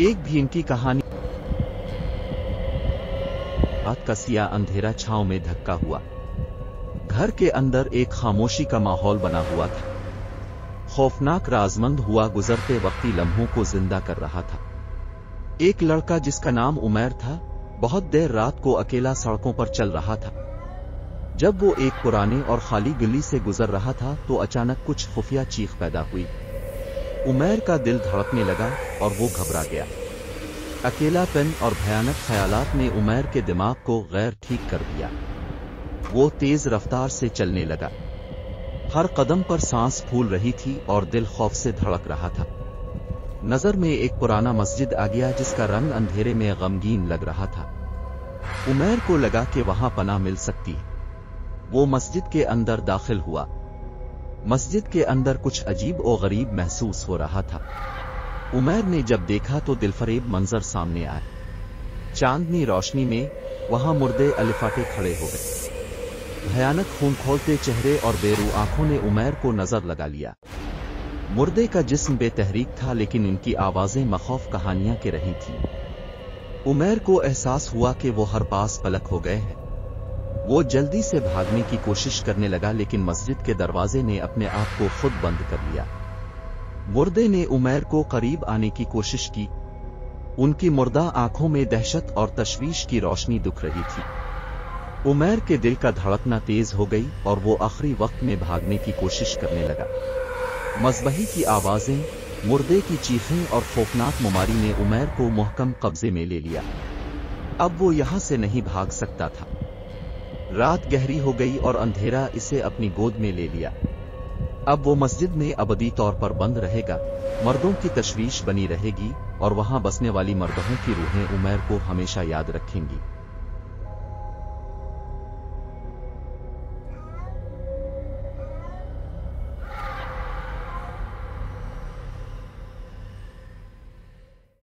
एक भी इनकी कहानी रात का सिया अंधेरा छांव में धक्का हुआ। घर के अंदर एक खामोशी का माहौल बना हुआ था। खौफनाक राजमंद हुआ गुजरते वक्ती लम्हों को जिंदा कर रहा था। एक लड़का जिसका नाम उमैर था, बहुत देर रात को अकेला सड़कों पर चल रहा था। जब वो एक पुराने और खाली गली से गुजर रहा था तो अचानक कुछ खुफिया चीख पैदा हुई। उमैर का दिल धड़कने लगा और वो घबरा गया। अकेलापन और भयानक ख्यालात ने उमैर के दिमाग को गैर ठीक कर दिया। वो तेज रफ्तार से चलने लगा। हर कदम पर सांस फूल रही थी और दिल खौफ से धड़क रहा था। नजर में एक पुराना मस्जिद आ गया जिसका रंग अंधेरे में गमगीन लग रहा था। उमैर को लगा कि वहां पनाह मिल सकती है। वो मस्जिद के अंदर दाखिल हुआ। मस्जिद के अंदर कुछ अजीब और गरीब महसूस हो रहा था। उमैर ने जब देखा तो दिलफरेब मंजर सामने आया। चांदनी रोशनी में वहां मुर्दे अलिफाटे खड़े हो गए। भयानक खून खोलते चेहरे और बेरू आंखों ने उमैर को नजर लगा लिया। मुर्दे का जिस्म बेतहरीक था लेकिन उनकी आवाजें मखौफ कहानियां के रही थीं। उमैर को एहसास हुआ कि वो हर पास पलक हो गए हैं। वो जल्दी से भागने की कोशिश करने लगा लेकिन मस्जिद के दरवाजे ने अपने आप को खुद बंद कर लिया। मुर्दे ने उमैर को करीब आने की कोशिश की। उनकी मुर्दा आंखों में दहशत और तशवीश की रोशनी दिख रही थी। उमैर के दिल का धड़कना तेज हो गई और वो आखिरी वक्त में भागने की कोशिश करने लगा। मज़बही की आवाजें, मुर्दे की चीखें और खौफनाक मुमारी ने उमैर को मुहकम कब्जे में ले लिया। अब वो यहां से नहीं भाग सकता था। रात गहरी हो गई और अंधेरा इसे अपनी गोद में ले लिया। अब वो मस्जिद में अबदी तौर पर बंद रहेगा। मर्दों की तशवीश बनी रहेगी और वहां बसने वाली मर्दों की रूहें उमैर को हमेशा याद रखेंगी।